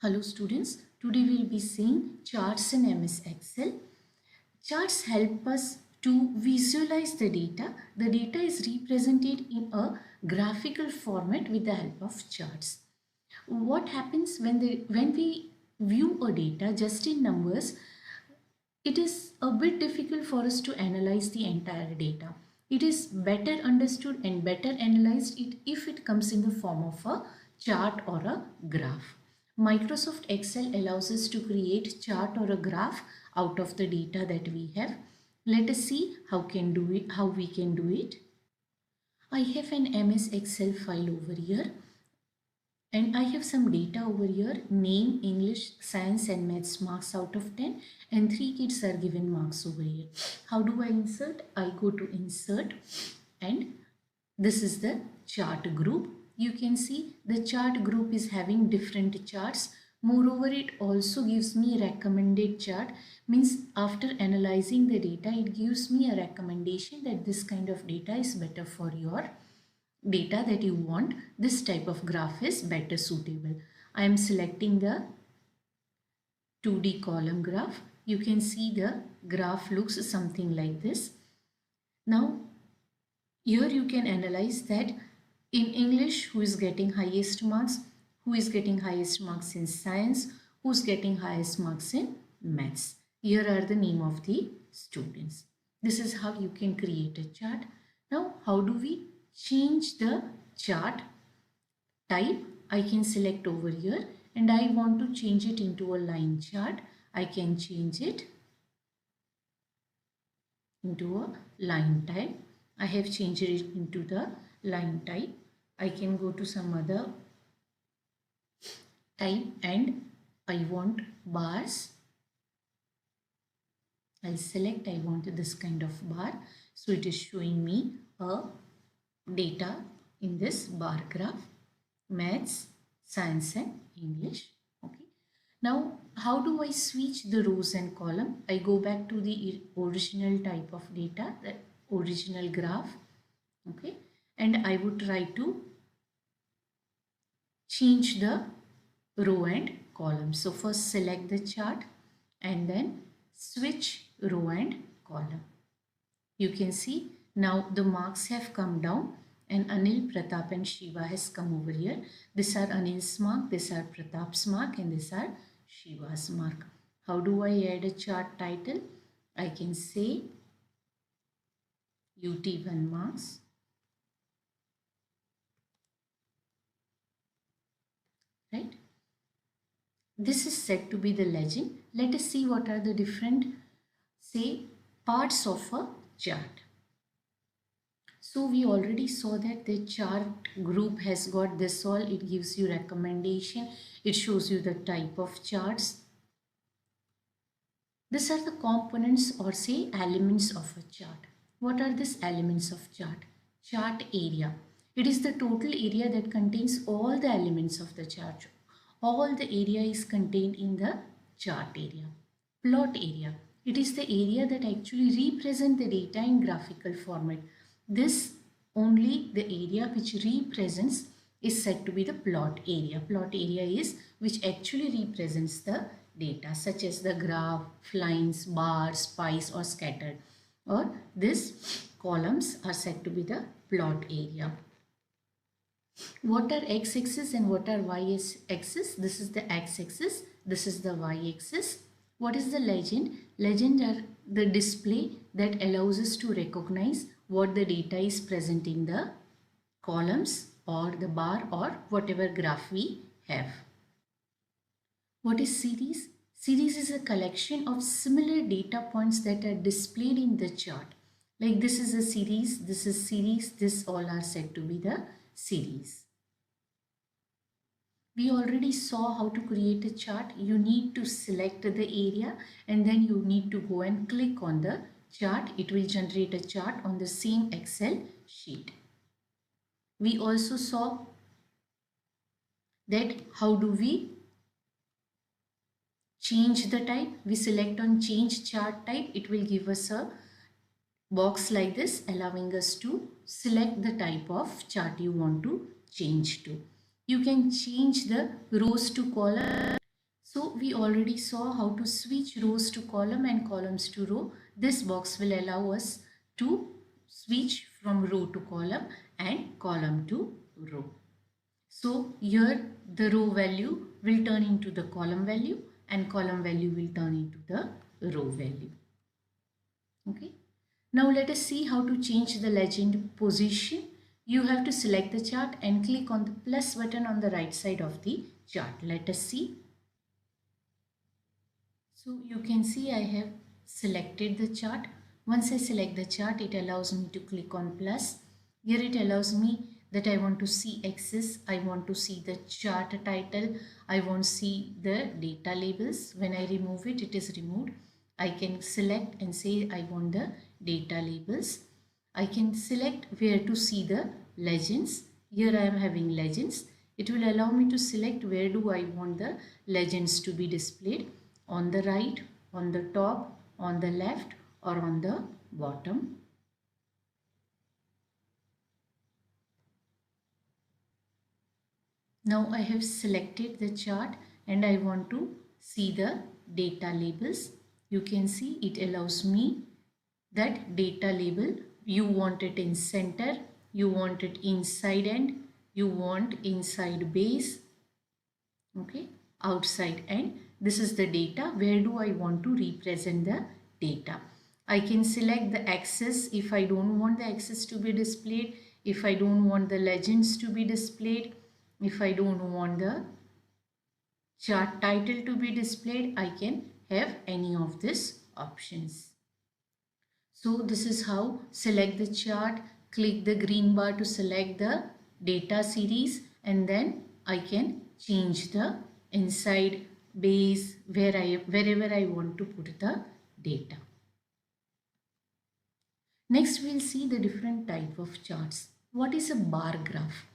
Hello students, today we will be seeing charts in MS Excel. Charts help us to visualize the data. The data is represented in a graphical format with the help of charts. What happens when we view a data just in numbers, it is a bit difficult for us to analyze the entire data. It is better understood and better analyzed if it comes in the form of a chart or a graph. Microsoft Excel allows us to create chart or a graph out of the data that we have. Let us see how we can do it. I have an MS Excel file over here. And I have some data over here, name, English, science and maths marks out of 10 and 3 kids are given marks over here. How do I insert? I go to insert and this is the chart group. You can see the chart group is having different charts. Moreover, it also gives me a recommended chart. Means after analyzing the data, it gives me a recommendation that this kind of data is better for your data that you want. This type of graph is better suitable. I am selecting the 2D column graph. You can see the graph looks something like this. Now here you can analyze that in English who is getting highest marks, who is getting highest marks in science, who is getting highest marks in maths. Here are the name of the students. This is how you can create a chart. Now how do we change the chart type? I can select over here and I want to change it into a line chart. I can change it into a line type. I have changed it into the line type. I can go to some other type and I want bars. I'll select I want this kind of bar. So it is showing me a data in this bar graph, maths, science and English. Okay. Now how do I switch the rows and column? I go back to the original type of data, the original graph. Okay. And I would try to change the row and column. So first select the chart and then switch row and column. You can see now the marks have come down and Anil, Pratap and Shiva has come over here. These are Anil's mark, these are Pratap's mark and these are Shiva's mark. How do I add a chart title? I can say UT1 marks. Right? This is said to be the legend. Let us see what are the different, say, parts of a chart. So we already saw that the chart group has got this all. It gives you recommendation. It shows you the type of charts. These are the components or say elements of a chart. What are these elements of chart? Chart area. It is the total area that contains all the elements of the chart. All the area is contained in the chart area. Plot area. It is the area that actually represent the data in graphical format. This only the area which represents is said to be the plot area. Plot area is which actually represents the data such as the graph, lines, bars, pies or scattered. Or these columns are said to be the plot area. What are x-axis and what are y-axis? This is the x-axis. This is the y-axis. What is the legend? Legend are the display that allows us to recognize what the data is present in the columns or the bar or whatever graph we have. What is series? Series is a collection of similar data points that are displayed in the chart. Like this is a series, this is series, this all are said to be the series. We already saw how to create a chart. You need to select the area and then you need to go and click on the chart. It will generate a chart on the same Excel sheet. We also saw that how do we change the type. We select on change chart type. It will give us a box like this allowing us to select the type of chart you want to change to. You can change the rows to column. So we already saw how to switch rows to column and columns to row. This box will allow us to switch from row to column and column to row. So here the row value will turn into the column value and column value will turn into the row value. Okay. Now let us see how to change the legend position. You have to select the chart and click on the plus button on the right side of the chart. Let us see. So you can see I have selected the chart. Once I select the chart, it allows me to click on plus. Here it allows me that I want to see axis, I want to see the chart title, I want to see the data labels. When I remove it, it is removed. I can select and say I want the data labels. I can select where to see the legends. Here I am having legends. It will allow me to select where do I want the legends to be displayed. On the right, on the top, on the left or on the bottom. Now I have selected the chart and I want to see the data labels. You can see it allows me that data label. You want it in center, you want it inside end, you want inside base, okay, outside end. This is the data. Where do I want to represent the data? I can select the axis if I don't want the axis to be displayed, if I don't want the legends to be displayed, if I don't want the chart title to be displayed, I can have any of these options. So this is how select the chart, click the green bar to select the data series and then I can change the inside base wherever I want to put the data. Next we'll see the different type of charts. What is a bar graph?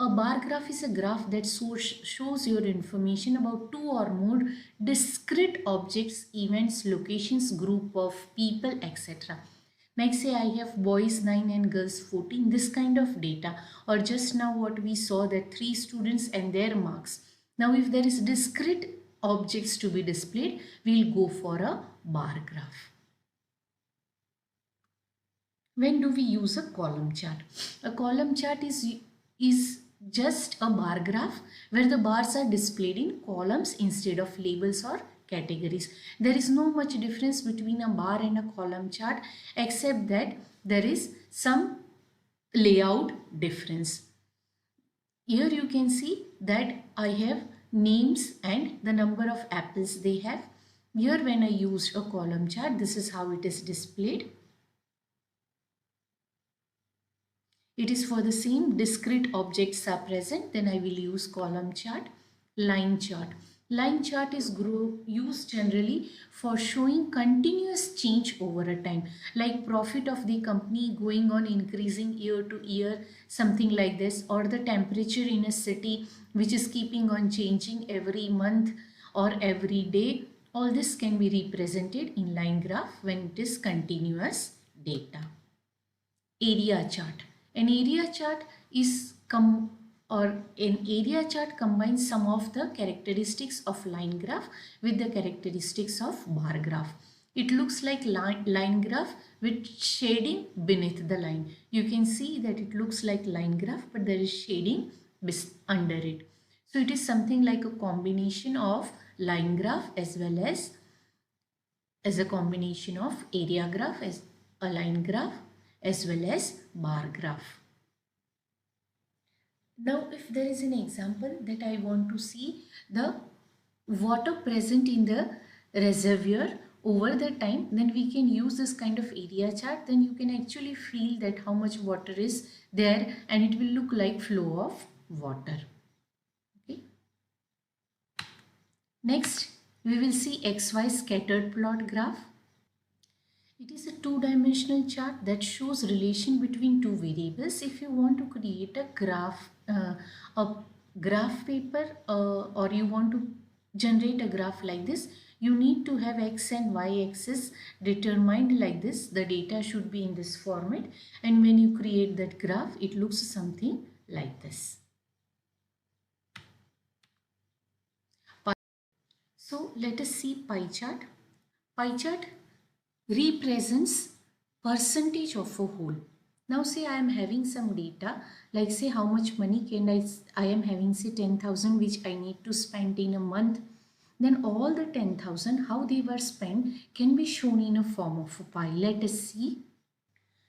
A bar graph is a graph that shows your information about two or more discrete objects, events, locations, group of people, etc. Like say I have boys 9 and girls 14, this kind of data, or just now what we saw that 3 students and their marks. Now if there is discrete objects to be displayed, we'll go for a bar graph. When do we use a column chart? A column chart is just a bar graph where the bars are displayed in columns instead of labels or categories. There is no much difference between a bar and a column chart except that there is some layout difference. Here you can see that I have names and the number of apples they have. Here when I used a column chart, this is how it is displayed. It is for the same discrete objects are present, then I will use column chart, line chart. Line chart is used generally for showing continuous change over a time, like profit of the company going on increasing year to year, something like this, or the temperature in a city which is keeping on changing every month or every day. All this can be represented in line graph when it is continuous data. Area chart. An area chart is an area chart combines some of the characteristics of line graph with the characteristics of bar graph. It looks like line graph with shading beneath the line. You can see that it looks like line graph but there is shading under it. So it is something like a combination of line graph as well as a combination of area graph as a line graph as well as bar graph. Now if there is an example that I want to see the water present in the reservoir over the time, then we can use this kind of area chart. Then you can actually feel that how much water is there and it will look like flow of water. Okay. Next we will see XY scattered plot graph. It is a two-dimensional chart that shows relation between two variables. If you want to create a graph paper or you want to generate a graph like this, you need to have x and y axis determined like this. The data should be in this format, and when you create that graph, it looks something like this. So let us see pie chart. Pie chart represents percentage of a whole. Now say I am having some data, like say how much money I am having, say 10,000 which I need to spend in a month. Then all the 10,000, how they were spent can be shown in a form of a pie. Let us see.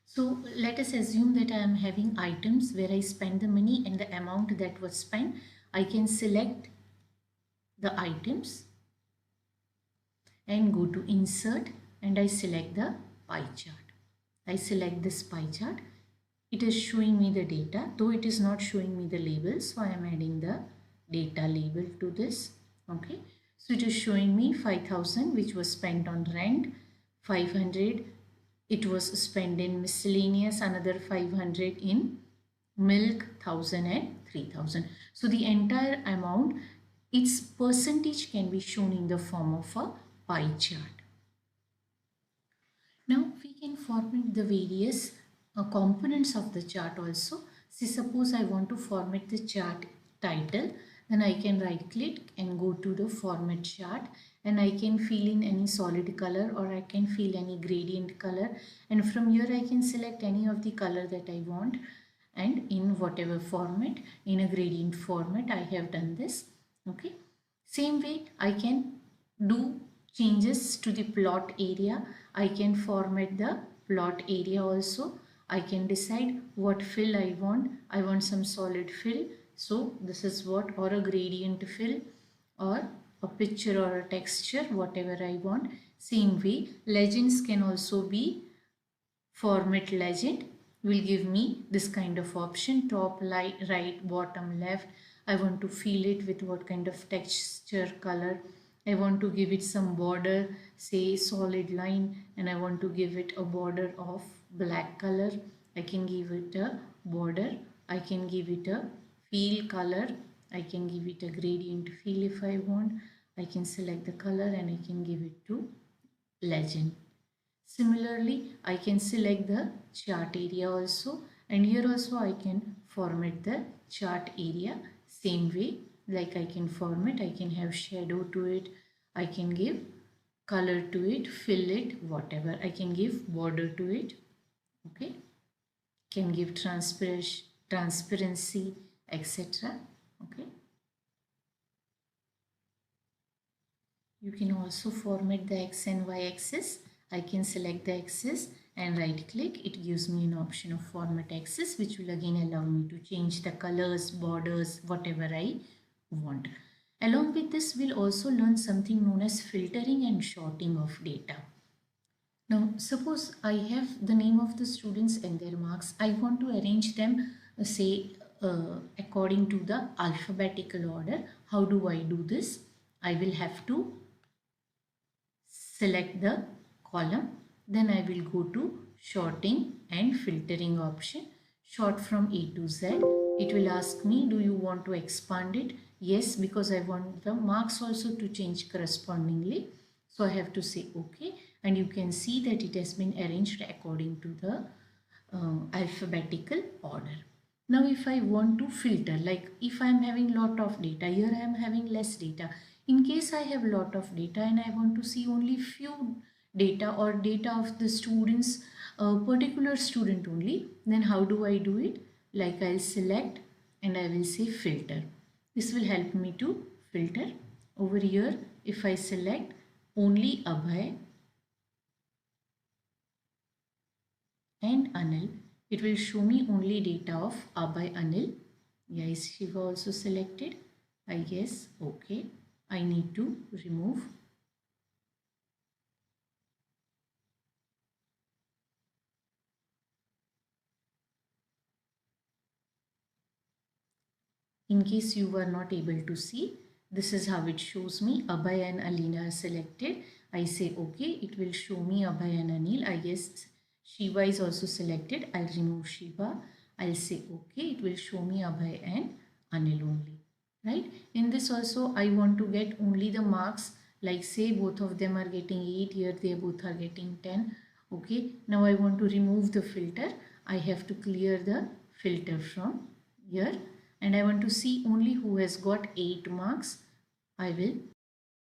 So let us assume that I am having items where I spend the money and the amount that was spent. I can select the items and go to insert and I select the pie chart. I select this pie chart. It is showing me the data, though it is not showing me the label. So I am adding the data label to this. Okay. So it is showing me 5,000 which was spent on rent, 500 it was spent in miscellaneous, another 500 in milk, 1,000 and 3,000. So the entire amount, its percentage can be shown in the form of a pie chart. Now we can format the various components of the chart also. See, suppose I want to format the chart title, then I can right click and go to the format chart and I can fill in any solid color or I can fill any gradient color, and from here I can select any of the color that I want and in whatever format. In a gradient format I have done this. Okay, same way I can do changes to the plot area. I can format the plot area also. I can decide what fill I want. I want some solid fill. So this is what, or a gradient fill or a picture or a texture, whatever I want. Same way, legends can also be format legend will give me this kind of option, top, right, bottom, left. I want to fill it with what kind of texture, color. I want to give it some border, say solid line, and I want to give it a border of black color. I can give it a border. I can give it a fill color. I can give it a gradient fill if I want. I can select the color and I can give it to legend. Similarly, I can select the chart area also, and here also I can format the chart area same way. Like I can format, I can have shadow to it, I can give color to it, fill it, whatever. I can give border to it. Okay, can give transparency, etc. Okay. You can also format the X and Y axis. I can select the axis and right click. It gives me an option of format axis, which will again allow me to change the colors, borders, whatever I want. Along with this, we'll also learn something known as filtering and sorting of data. Now, suppose I have the name of the students and their marks. I want to arrange them, according to the alphabetical order. How do I do this? I will have to select the column, then I will go to sorting and filtering option. Sort from A to Z. It will ask me, do you want to expand it? Yes, because I want the marks also to change correspondingly. So I have to say okay, and you can see that it has been arranged according to the alphabetical order. Now if I want to filter, like if I am having lot of data, here I am having less data. In case I have lot of data and I want to see only few data or data of the students, a particular student only, then how do I do it? Like I'll select and I will say filter. This will help me to filter. Over here, if I select only Abhay and Anil, it will show me only data of Abhay, Anil. Yeah, is Shiva also selected? I guess. Okay. I need to remove. In case you were not able to see, this is how it shows me. Abhay and Alina are selected. I say okay. It will show me Abhay and Anil. I guess Shiva is also selected. I'll remove Shiva. I'll say okay. It will show me Abhay and Anil only. Right? In this also, I want to get only the marks. Like say both of them are getting 8. Here they both are getting 10. Okay. Now I want to remove the filter. I have to clear the filter from here. And I want to see only who has got 8 marks. I will